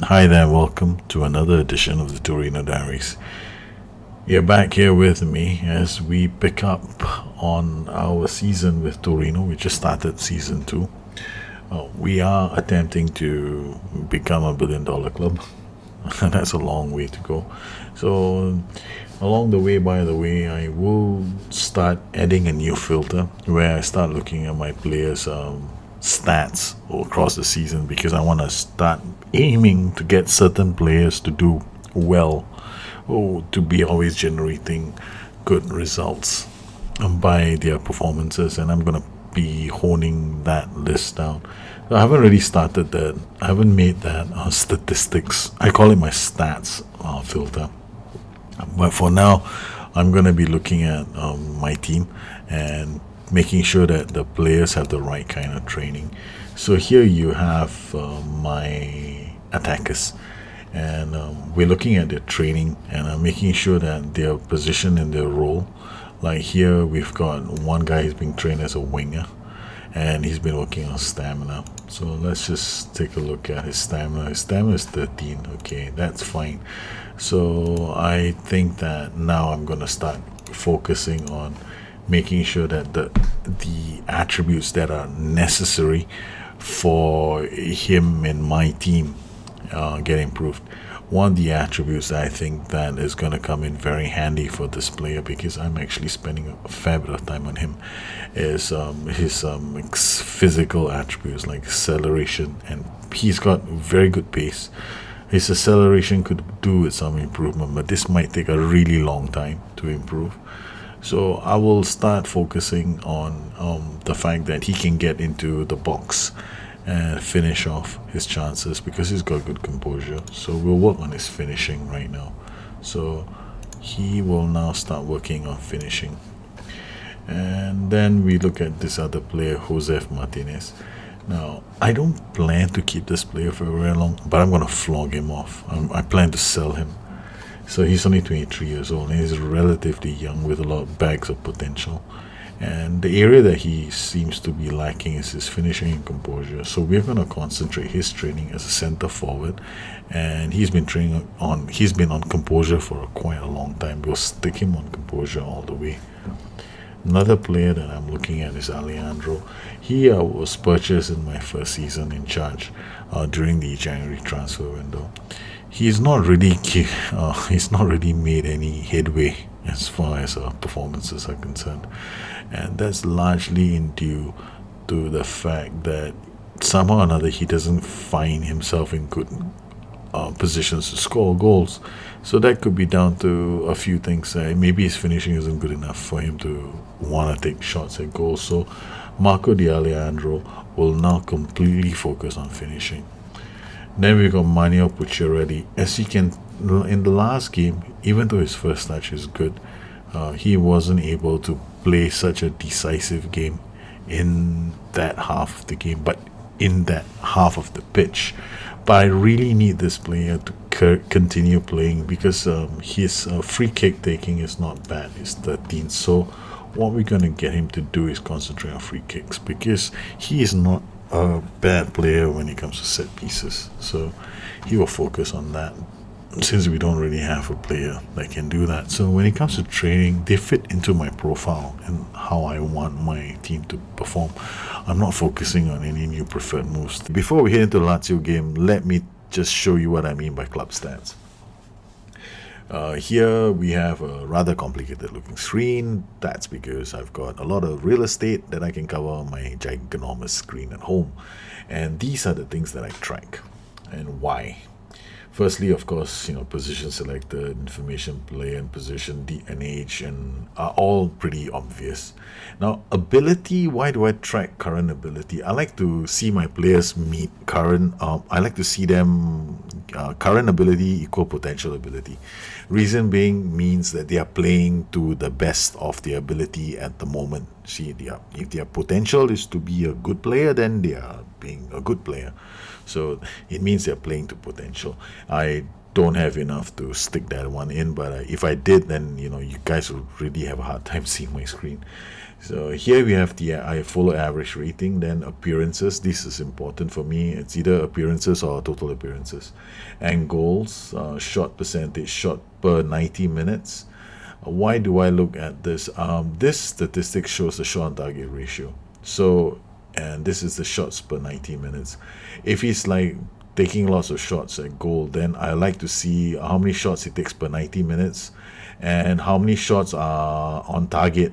Hi there, welcome to another edition of the Torino Diaries. You're back here with me as we pick up on our season with Torino. We just started season two. We are attempting to become a $1 billion club. That's a long way to go. So, along the way, by the way, I will start adding a new filter where I start looking at my players' stats across the season because I want to start aiming to get certain players to do well or to be always generating good results by their performances, and I'm going to be honing that list down. So I haven't really started that. I haven't made that statistics. I call it my stats filter. But for now, I'm going to be looking at my team and making sure that the players have the right kind of training. So here you have my attackers, and we're looking at their training and making sure that they're positioned in their role. Like here, we've got one guy who's being trained as a winger, and he's been working on stamina. So let's just take a look at his stamina. His stamina is 13. Okay, that's fine. So I think that now I'm gonna start focusing on making sure that the attributes that are necessary for him in my team get improved. One of the attributes that I think that is going to come in very handy for this player, because I'm actually spending a fair bit of time on him, is his physical attributes like acceleration, and he's got very good pace. His acceleration could do with some improvement, but this might take a really long time to improve. So I will start focusing on the fact that he can get into the box and finish off his chances because he's got good composure. So we'll work on his finishing right now. So he will now start working on finishing. And then we look at this other player, Josef Martinez. Now, I don't plan to keep this player for very long, but I'm going to flog him off. I plan to sell him. So he's only 23 years old and he's relatively young with a lot of bags of potential. And the area that he seems to be lacking is his finishing and composure. So we're going to concentrate his training as a center forward. And he's been on composure for quite a long time. We'll stick him on composure all the way. Another player that I'm looking at is Alejandro. He was purchased in my first season in charge during the January transfer window. He's not really he's not really made any headway as far as performances are concerned, and that's largely in due to the fact that somehow or another he doesn't find himself in good positions to score goals. So that could be down to a few things. Maybe his finishing isn't good enough for him to want to take shots at goals. So Marco Di Alejandro will now completely focus on finishing. Then we got Manuel Pucciarelli. As you can, in the last game, even though his first touch is good, he wasn't able to play such a decisive game in that half of the game, but in that half of the pitch. But I really need this player to continue playing because his free kick taking is not bad. It's 13. So what we're going to get him to do is concentrate on free kicks because he is not a bad player when it comes to set pieces. So he will focus on that since we don't really have a player that can do that. So when it comes to training, they fit into my profile and how I want my team to perform. I'm not focusing on any new preferred moves. Before we head into the Lazio game, let me just show you what I mean by club stats. Here we have a rather complicated looking screen. That's because I've got a lot of real estate that I can cover on my ginormous screen at home. And these are the things that I track and why. Firstly, of course, position selected, information play and position, and age, and are all pretty obvious. Now, ability, why do I track current ability? I like to see my players meet current, I like to see them current ability equal potential ability. Reason being means that they are playing to the best of their ability at the moment. See, if their potential is to be a good player, then they are being a good player. So it means they're playing to potential. I don't have enough to stick that one in, but if I did, then you guys would really have a hard time seeing my screen. So here we have the I follow average rating, then appearances. This is important for me. It's either appearances or total appearances, and goals, shot percentage, shot per 90 minutes. Why do I look at this? This statistic shows the shot on target ratio. So, and this is the shots per 90 minutes. If he's like taking lots of shots at goal, then I like to see how many shots he takes per 90 minutes and how many shots are on target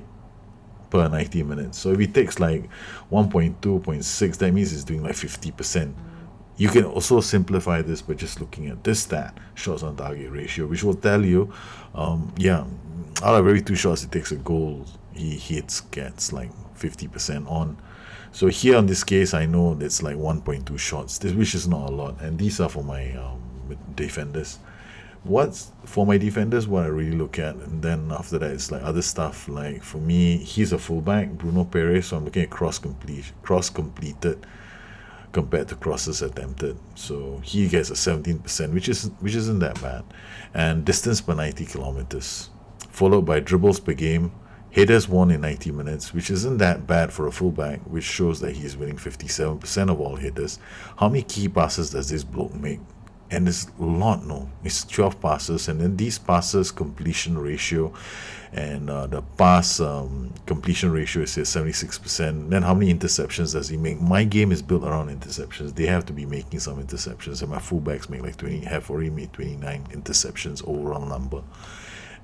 per 90 minutes. So if he takes like 1.2, 0.6, that means he's doing like 50%. You can also simplify this by just looking at this stat, shots on target ratio, which will tell you, out of every 2 shots he takes a goal, he gets like 50% on. So here on this case, I know that's like 1.2 shots, which is not a lot, and these are for my defenders. What's for my defenders, what I really look at, and then after that it's like other stuff. Like for me, he's a fullback, Bruno Perez, so I'm looking at cross completed compared to crosses attempted. So he gets a 17%, which isn't that bad, and distance per 90 kilometers, followed by dribbles per game, headers won in 90 minutes, which isn't that bad for a fullback, which shows that he's winning 57% of all headers. How many key passes does this bloke make? And it's a lot, no, it's 12 passes, and then these passes completion ratio, and the pass completion ratio is 76%. Then how many interceptions does he make? My game is built around interceptions. They have to be making some interceptions, and my fullbacks make like 20, have already made 29 interceptions overall number.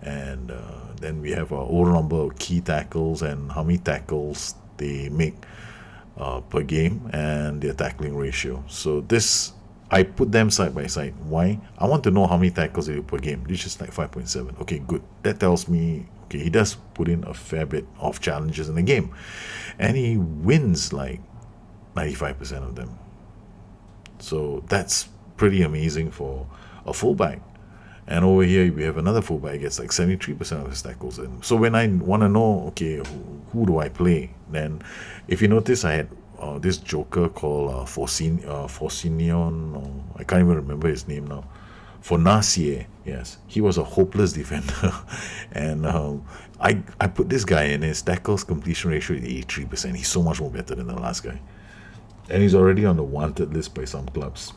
And then we have our overall number of key tackles and how many tackles they make per game, and their tackling ratio. So this, I put them side by side. Why? I want to know how many tackles they do per game. This is like 5.7. Okay, good. That tells me, okay, he does put in a fair bit of challenges in the game, and he wins like 95% of them. So that's pretty amazing for a fullback. And over here we have another fullback gets like 73% of his tackles in. So when I want to know, okay, who do I play? Then if you notice, I had this joker called Forcinion, or I can't even remember his name now. Fornacier, yes, he was a hopeless defender, and I put this guy in. His tackles completion ratio is 83%. He's so much more better than the last guy, and he's already on the wanted list by some clubs,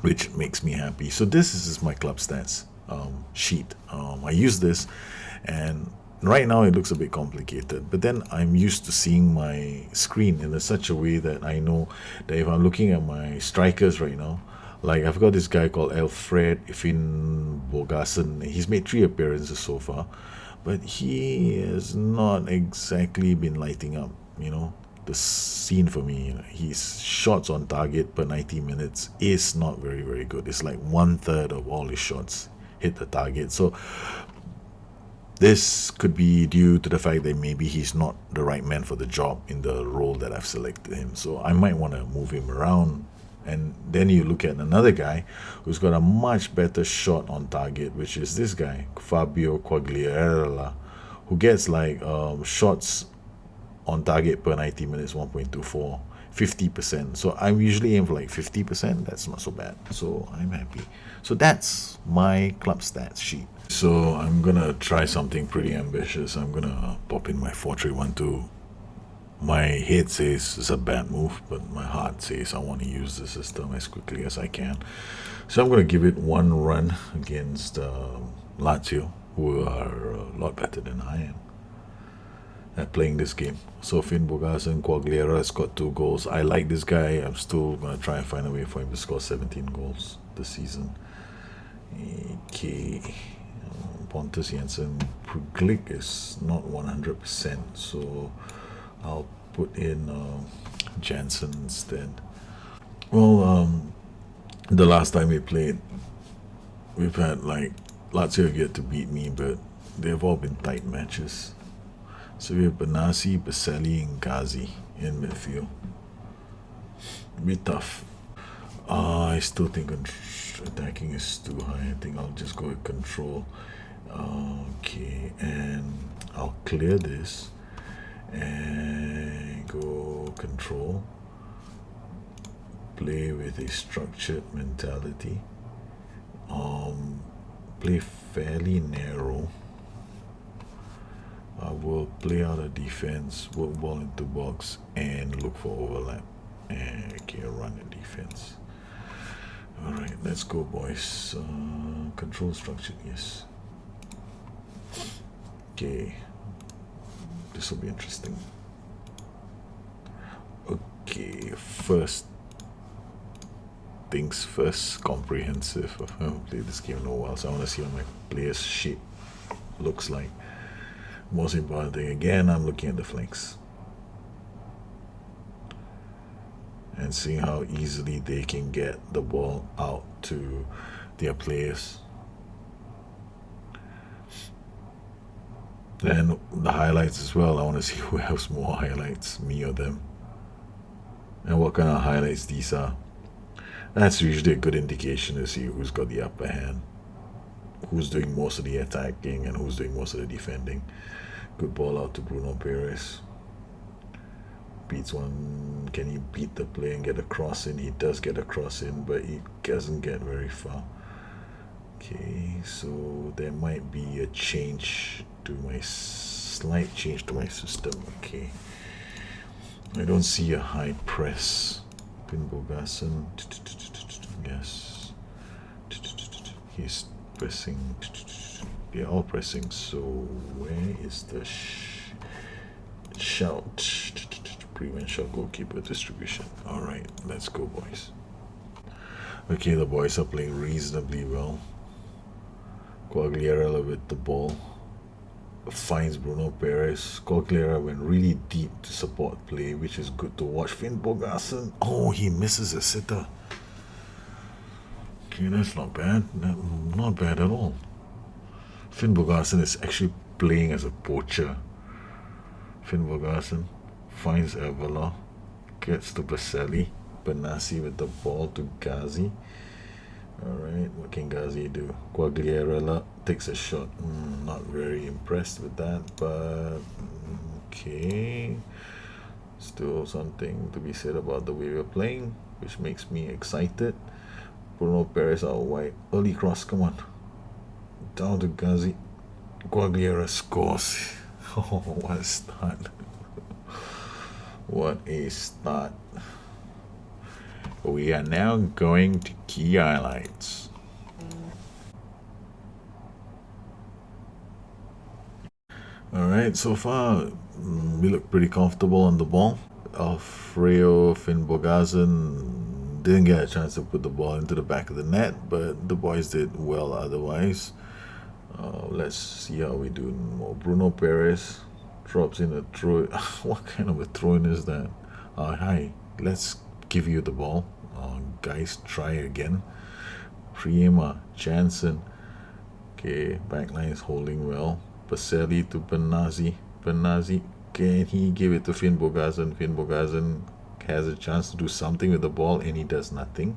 which makes me happy. So this is my club stats sheet. I use this, and right now it looks a bit complicated, but then I'm used to seeing my screen in such a way that I know that if I'm looking at my strikers right now, like I've got this guy called Alfred Bogason. He's made 3 appearances so far, but he has not exactly been lighting up, the scene for me. His shots on target per 90 minutes is not very, very good. It's like 1/3 of all his shots hit the target. So this could be due to the fact that maybe he's not the right man for the job in the role that I've selected him. So I might want to move him around. And then you look at another guy who's got a much better shot on target, which is this guy, Fabio Quagliarella, who gets like shots on target per 90 minutes 1.24, 50%. So I'm usually aim for like 50%. That's not so bad, so I'm happy. So that's my club stats sheet. So I'm gonna try something pretty ambitious. I'm gonna pop in my 4-3-1-2. My head says it's a bad move, but my heart says I want to use the system as quickly as I can. So I'm going to give it 1 run against Lazio, who are a lot better than I am at playing this game. So Finn Bogason Quagliarella has got 2 goals. I like this guy. I'm still going to try and find a way for him to score 17 goals this season. Okay. Pontus Jensen Puglic is not 100%, so I'll put in Jansen instead. Well, the last time we played, we've had like Lazio yet to beat me, but they've all been tight matches. So we have Benassi, Baselli, and Ghazi in midfield. Be tough. I still think attacking is too high. I think I'll just go with control. Okay, and I'll clear this and go control, play with a structured mentality. play fairly narrow. I will play out a defense, work ball into box, and look for overlap. And okay, run a defense. All right, let's go, boys. Control structure, yes. Okay, this will be interesting. Okay, first things first, comprehensive. I haven't played this game in a while, so I want to see what my player's shape looks like. Most important thing, again, I'm looking at the flanks and seeing how easily they can get the ball out to their players. And the highlights as well. I want to see who has more highlights, me or them, and what kind of highlights these are. That's usually a good indication to see who's got the upper hand, who's doing most of the attacking and who's doing most of the defending. Good ball out to Bruno Perez. Beats one. Can he beat the play and get a cross in? He does get a cross in, but he doesn't get very far. Okay, so there might be a change to my slight change to my system. Okay, I don't see a high press. Finn Bogason, yes, he's pressing. They're all pressing. So where is the shout? Prevent shot, goalkeeper distribution. All right, let's go, boys. Okay, the boys are playing reasonably well. Quagliarella with the ball finds Bruno Perez. Quagliarella went really deep to support play, which is good to watch. Finn Bogason, oh, he misses a sitter. Okay, that's not bad. Not bad at all. Finn Bogason is actually playing as a poacher. Finn Bogason finds Avila, gets to Baselli. Benassi with the ball to Ghazi. Alright, what can Ghazi do? Quagliarella takes a shot. Not very impressed with that, but okay. Still something to be said about the way we're playing, which makes me excited. Bruno Perez out wide. Early cross, come on. Down to Ghazi. Quagliarella scores. Oh, what a start. What a start. We are now going to key highlights. Alright, so far we look pretty comfortable on the ball. Alfredo Finn Bogason didn't get a chance to put the ball into the back of the net, but the boys did well otherwise. Let's see how we do more. Bruno Perez drops in a throw. What kind of a throw-in is that? Hi, let's give you the ball. Guys, try again. Prima, Jansen. Okay, backline is holding well. Baselli to Benazzi. Benazzi, can he give it to Finn Bogason? Finn Bogason has a chance to do something with the ball and he does nothing.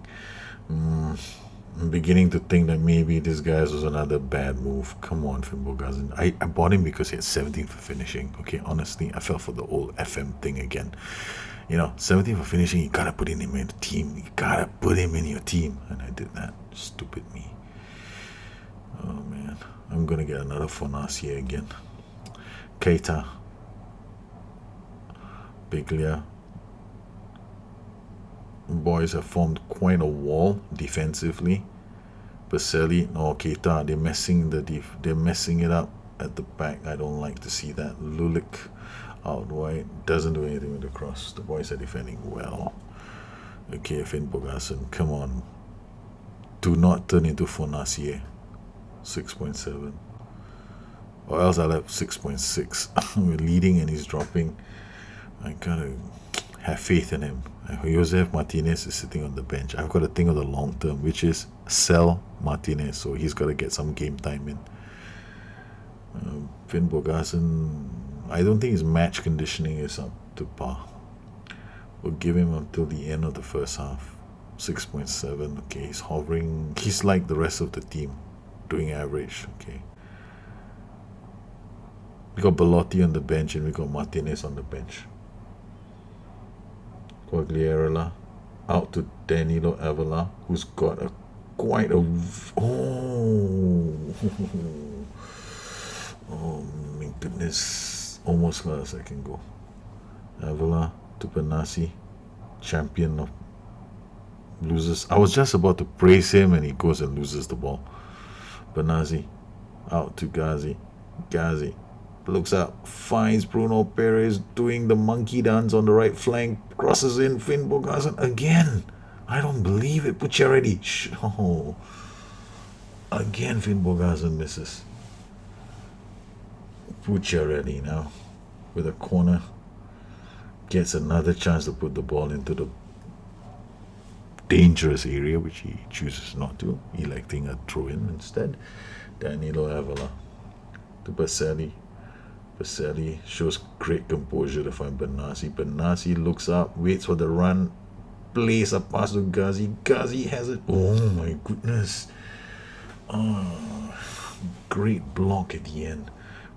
I'm beginning to think that maybe this guy's was another bad move. Come on, Finn Bogason. I bought him because he had 17 for finishing. Okay, honestly, I fell for the old FM thing again. 17 for finishing, you gotta put him in the team. You gotta put him in your team. And I did that. Stupid me. Oh, man. I'm gonna get another Fonacier again. Keita. Biglia. Boys have formed quite a wall defensively. Baselli, no, Keita, they're messing it up at the back. I don't like to see that. Lulik out wide, doesn't do anything with the cross. The boys are defending well. Okay, Finn Bogason, come on. Do not turn into Fonacier. 6.7. Or else I'll have 6.6. We're leading and he's dropping. I gotta have faith in him. Josef Martinez is sitting on the bench. I've got to think of the long term, which is sell Martinez, so he's got to get some game time in. Finn Bogason, I don't think his match conditioning is up to par. We'll give him until the end of the first half. 6.7. Okay, he's hovering. He's like the rest of the team, doing average. Okay. We got Belotti on the bench and we got Martinez on the bench. Quagliarella out to Danilo Avila, who's got a quite a... Oh! Oh my goodness. Almost got a second goal. Avila to Benassi, champion of loses. I was just about to praise him and he goes and loses the ball. Benassi out to Ghazi. Ghazi looks up, finds Bruno Perez doing the monkey dance on the right flank, crosses in Finn Bogason again. I don't believe it. Pucciarelli. Oh. Again, Finn Bogason misses. Pucciarelli now with a corner gets another chance to put the ball into the dangerous area, which he chooses not to, electing a throw-in instead. Danilo Avila to Baselli. Baselli shows great composure to find Benassi. Benassi looks up, waits for the run, plays a pass to Ghazi. Ghazi has it. Oh my goodness. Great block at the end.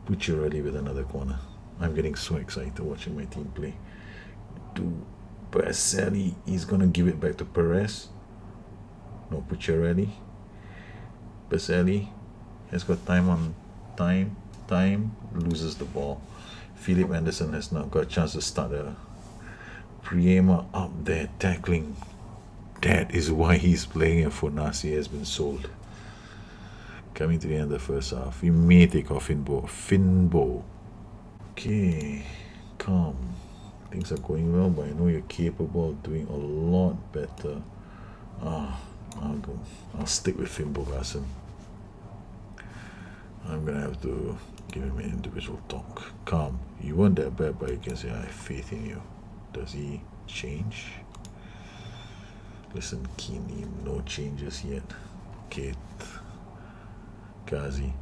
Pucciarelli with another corner. I'm getting so excited watching my team play. To Baselli, he's going to give it back to Perez. No, Pucciarelli. Baselli has got time on time, loses the ball. Philip Anderson has now got a chance to start a Priema up there tackling. That is why he's playing and Fonassi has been sold. Coming to the end of the first half, we may take off Finbo. Okay, calm. Things are going well, but I know you're capable of doing a lot better. I'll stick with Finn Bogason. I'm gonna have to give him an individual talk. Calm. You weren't that bad, but you can say I have faith in you. Does he change? Listen keenly, no changes yet. Kate. Ghazi.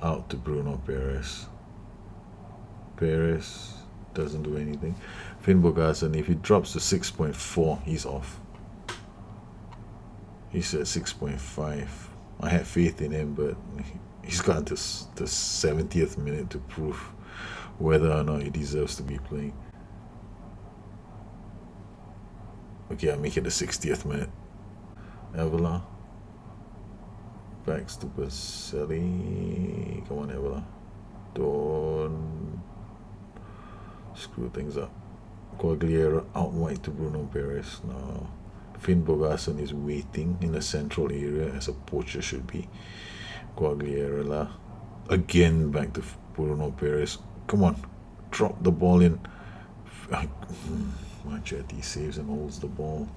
Out to Bruno Perez. Perez doesn't do anything. Finn Bogason, if he drops to 6.4, he's off. He's at 6.5. I had faith in him, but he's got the 70th minute to prove whether or not he deserves to be playing. Okay, I'll make it the 60th minute. Avila. Backs to Baselli. Come on, Avila. Don't screw things up. Quagliera out wide to Bruno Perez. Now, Finn Bogason is waiting in the central area as a poacher should be. Quagliera again back to Bruno Perez. Come on, drop the ball in. Machetti saves and holds the ball.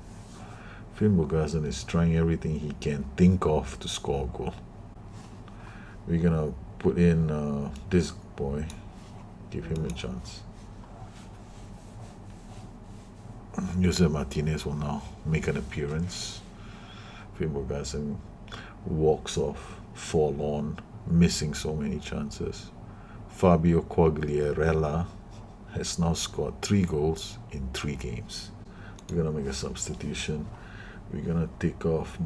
Finn Bogason is trying everything he can think of to score a goal. We're gonna put in this boy, give him a chance. Jose Martinez will now make an appearance. Finn Bogason walks off forlorn, missing so many chances. Fabio Quagliarella has now scored 3 goals in 3 games. We're gonna make a substitution. We're gonna take off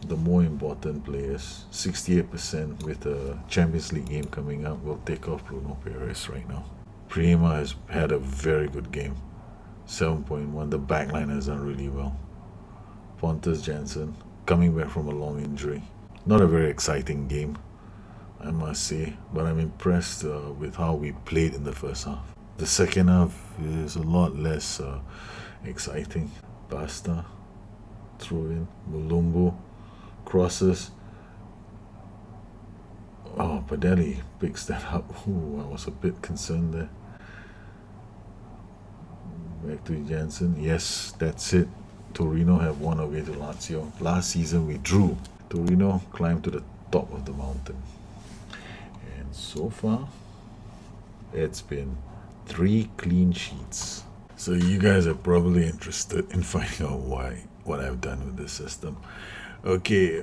the more important players. 68% with the Champions League game coming up. We'll take off Bruno Perez right now. Priema has had a very good game. 7.1. The backline has done really well. Pontus Janssen coming back from a long injury. Not a very exciting game, I must say, but I'm impressed with how we played in the first half. The second half is a lot less exciting. Basta, throw in, Mulumbu, crosses. Oh, Padelli picks that up. Ooh, I was a bit concerned there. Back to Janssen. Yes, that's it. Torino have won away to Lazio. Last season we drew. Torino climbed to the top of the mountain. And so far, it's been 3 clean sheets. So you guys are probably interested in finding out what I've done with this system. Okay,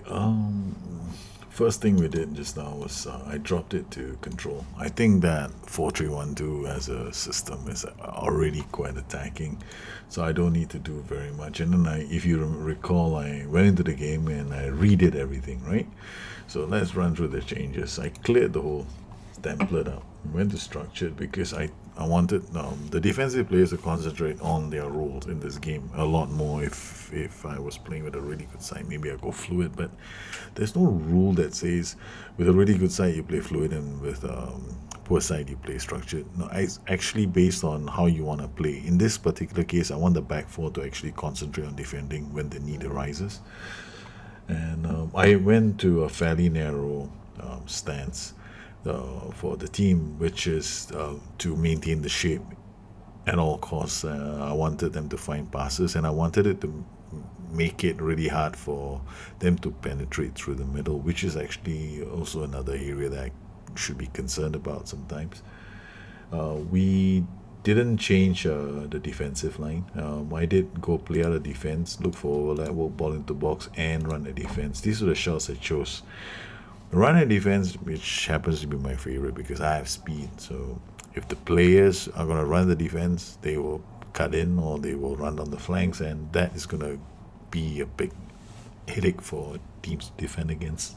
first thing we did just now was I dropped it to control. I think that 4-3-1-2 as a system is already quite attacking, so I don't need to do very much. And then if you recall, I went into the game and I redid everything, right? So let's run through the changes. I cleared the whole template out. Went to structured because I wanted the defensive players to concentrate on their roles in this game a lot more. If I was playing with a really good side, maybe I go fluid, but there's no rule that says with a really good side you play fluid and with poor side you play structured. No, it's actually based on how you want to play. In this particular case, I want the back four to actually concentrate on defending when the need arises. And I went to a fairly narrow stance for the team, which is to maintain the shape at all costs. I wanted them to find passes, and I wanted it to make it really hard for them to penetrate through the middle, which is actually also another area that I should be concerned about sometimes. We didn't change the defensive line. I did go play out a defense, look for overlap, work ball into box, and run a defense. These are the shots I chose. Run a defense, which happens to be my favorite because I have speed. So if the players are going to run the defense, they will cut in or they will run down the flanks, and that is going to be a big headache for teams to defend against.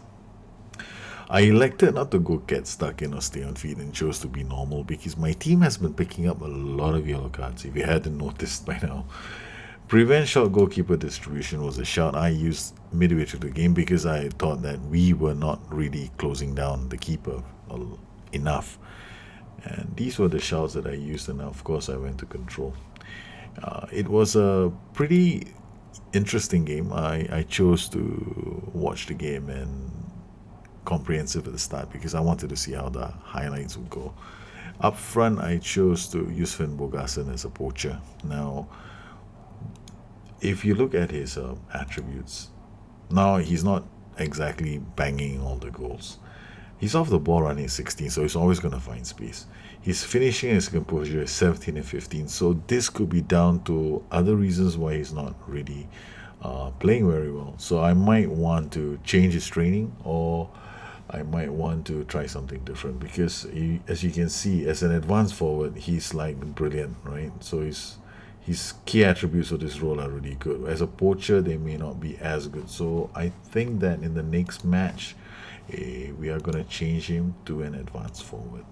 I elected not to go get stuck in or stay on feet and chose to be normal because my team has been picking up a lot of yellow cards, if you hadn't noticed by now. Prevent shot goalkeeper distribution was a shout I used midway through the game because I thought that we were not really closing down the keeper enough. And these were the shouts that I used, and of course I went to control. It was a pretty interesting game. I chose to watch the game and comprehensive at the start because I wanted to see how the highlights would go. Up front, I chose to use Finn Bogason as a poacher. Now, if you look at his attributes, now he's not exactly banging all the goals. He's off the ball running 16, so he's always going to find space. His finishing and his composure is 17 and 15, so this could be down to other reasons why he's not really playing very well. So I might want to change his training, or I might want to try something different because as you can see, as an advanced forward, he's like brilliant, right? So his key attributes of this role are really good. As a poacher, they may not be as good. So I think that in the next match, we are going to change him to an advanced forward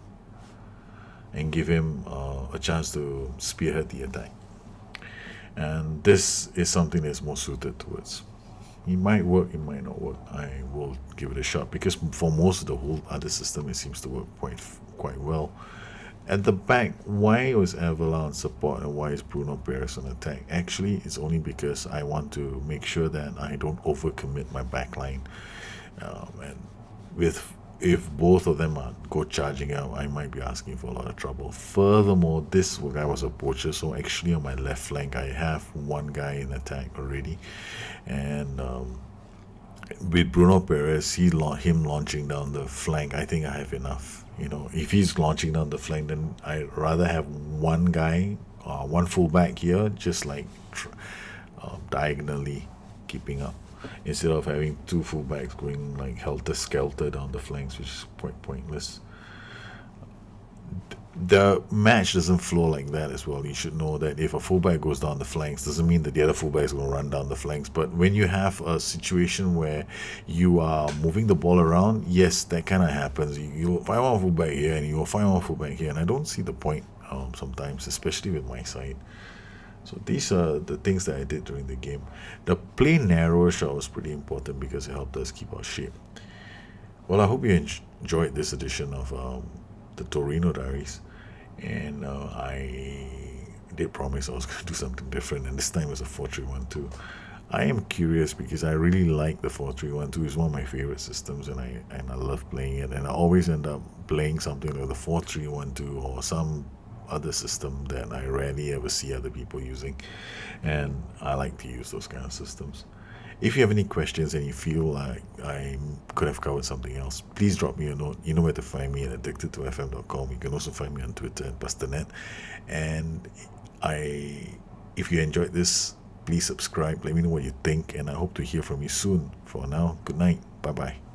and give him a chance to spearhead the attack. And this is something that's more suited towards. It might work, it might not work. I will give it a shot because for most of the whole other system, it seems to work quite well. At the back, why was Avila on support and why is Bruno Perez on attack? Actually, it's only because I want to make sure that I don't overcommit my back line. And if both of them go charging out, I might be asking for a lot of trouble. Furthermore, this guy was a poacher, so actually on my left flank, I have one guy in attack already. And with Bruno Perez, him launching down the flank, I think I have enough. If he's launching down the flank, then I'd rather have one guy, one fullback here, just like diagonally keeping up, instead of having two fullbacks going like helter-skelter down the flanks, which is quite pointless. The match doesn't flow like that as well. You should know that if a fullback goes down the flanks, doesn't mean that the other fullback is going to run down the flanks. But when you have a situation where you are moving the ball around, yes, that kind of happens. You'll find one fullback here and you'll find one fullback here, and I don't see the point sometimes, especially with my side. So these are the things that I did during the game. The play narrower shot was pretty important because it helped us keep our shape. Well, I hope you enjoyed this edition of the Torino Diaries, and I did promise I was going to do something different, and this time it was a 4-3-1-2. I am curious because I really like the 4-3-1-2. It's one of my favorite systems, and I love playing it, and I always end up playing something like the 4-3-1-2 or some other system that I rarely ever see other people using, and I like to use those kind of systems. If you have any questions and you feel like I could have covered something else, please drop me a note. You know where to find me at addicted2fm.com. You can also find me on Twitter at Busternet. And if you enjoyed this, please subscribe. Let me know what you think, and I hope to hear from you soon. For now, good night. Bye-bye.